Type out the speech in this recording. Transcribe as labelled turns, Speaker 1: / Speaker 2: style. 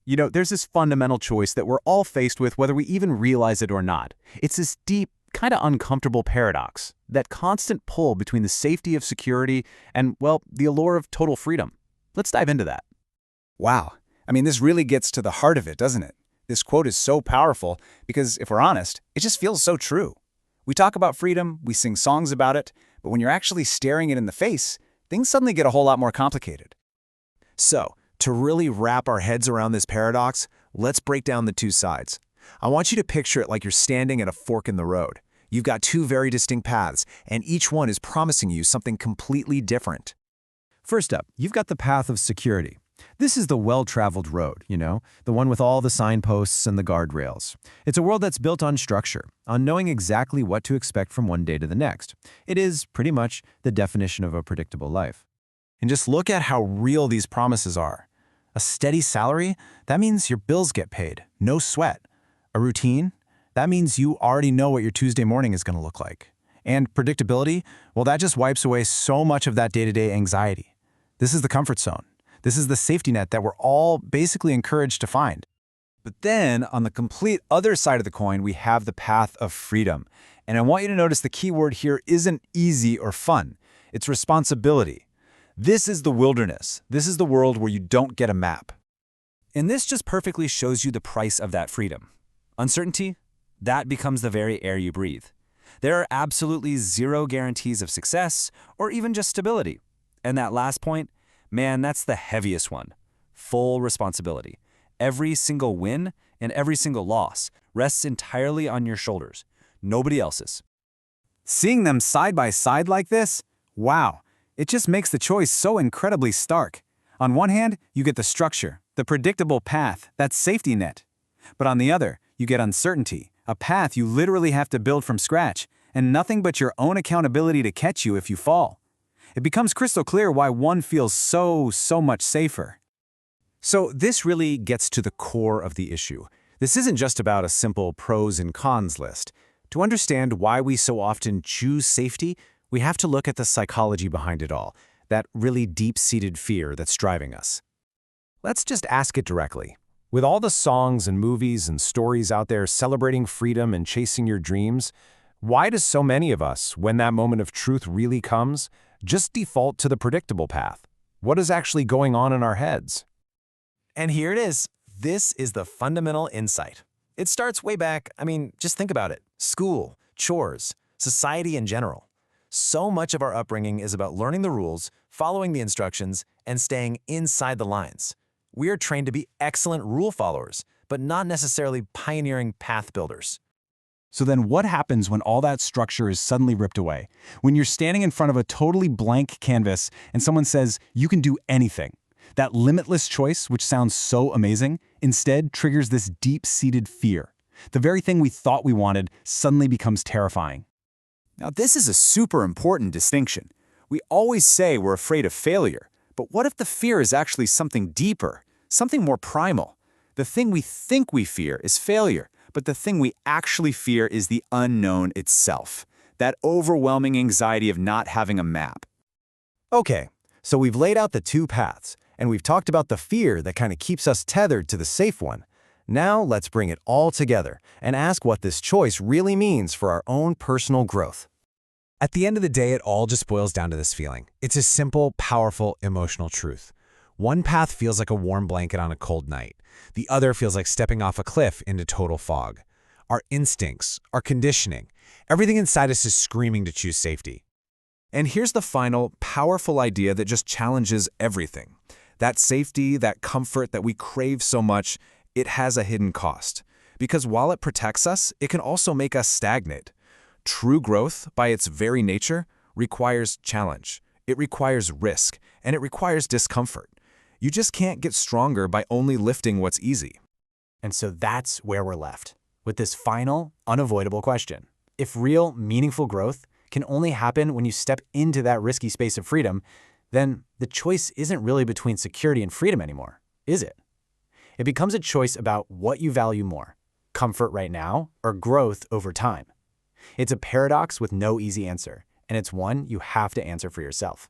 Speaker 1: There's this fundamental choice that we're all faced with whether we even realize it or not. It's this deep, kind of uncomfortable paradox, that constant pull between the safety of security and, well, the allure of total freedom. Let's dive into that.
Speaker 2: Wow. This really gets to the heart of it, doesn't it? This quote is so powerful because, if we're honest, it just feels so true. We talk about freedom, we sing songs about it, but when you're actually staring it in the face, things suddenly get a whole lot more complicated. So, to really wrap our heads around this paradox, let's break down the two sides. I want you to picture it like you're standing at a fork in the road. You've got two very distinct paths, and each one is promising you something completely different.
Speaker 3: First up, you've got the path of security. This is the well-traveled road, the one with all the signposts and the guardrails. It's a world that's built on structure, on knowing exactly what to expect from one day to the next. It is, pretty much, the definition of a predictable life.
Speaker 2: And just look at how real these promises are. A steady salary? That means your bills get paid. No sweat. A routine? That means you already know what your Tuesday morning is going to look like. And predictability? Well, that just wipes away so much of that day-to-day anxiety. This is the comfort zone. This is the safety net that we're all basically encouraged to find. But then, on the complete other side of the coin, we have the path of freedom. And I want you to notice the key word here isn't easy or fun. It's responsibility. This is the wilderness. This is the world where you don't get a map.
Speaker 4: And this just perfectly shows you the price of that freedom. Uncertainty, that becomes the very air you breathe. There are absolutely zero guarantees of success or even just stability. And that last point, man, that's the heaviest one. Full responsibility. Every single win and every single loss rests entirely on your shoulders, nobody else's.
Speaker 2: Seeing them side by side like this, wow, it just makes the choice so incredibly stark. On one hand, you get the structure, the predictable path, that safety net. But on the other, you get uncertainty, a path you literally have to build from scratch, and nothing but your own accountability to catch you if you fall. It becomes crystal clear why one feels so much safer. So this really gets to the core of the issue. This isn't just about a simple pros and cons list. To understand why we so often choose safety, we have to look at the psychology behind it all, that really deep-seated fear that's driving us. Let's just ask it directly. With all the songs and movies and stories out there celebrating freedom and chasing your dreams, why do so many of us, when that moment of truth really comes, just default to the predictable path? What is actually going on in our heads?
Speaker 5: And here it is. This is the fundamental insight. It starts way back, just think about it. School, chores, society in general. So much of our upbringing is about learning the rules, following the instructions, and staying inside the lines. We are trained to be excellent rule followers, but not necessarily pioneering path builders.
Speaker 2: So then what happens when all that structure is suddenly ripped away? When you're standing in front of a totally blank canvas and someone says, you can do anything. That limitless choice, which sounds so amazing, instead triggers this deep-seated fear. The very thing we thought we wanted suddenly becomes terrifying. Now, this is a super important distinction. We always say we're afraid of failure, but what if the fear is actually something deeper, something more primal? The thing we think we fear is failure, but the thing we actually fear is the unknown itself, that overwhelming anxiety of not having a map. Okay, so we've laid out the two paths, and we've talked about the fear that kind of keeps us tethered to the safe one. Now let's bring it all together and ask what this choice really means for our own personal growth. At the end of the day, it all just boils down to this feeling. It's a simple, powerful, emotional truth. One path feels like a warm blanket on a cold night. The other feels like stepping off a cliff into total fog. Our instincts, our conditioning, everything inside us is screaming to choose safety. And here's the final, powerful idea that just challenges everything. That safety, that comfort that we crave so much, it has a hidden cost. Because while it protects us, it can also make us stagnate. True growth, by its very nature, requires challenge. It requires risk, and it requires discomfort. You just can't get stronger by only lifting what's easy.
Speaker 1: And so that's where we're left, with this final, unavoidable question. If real, meaningful growth can only happen when you step into that risky space of freedom, then the choice isn't really between security and freedom anymore, is it? It becomes a choice about what you value more, comfort right now or growth over time. It's a paradox with no easy answer, and it's one you have to answer for yourself.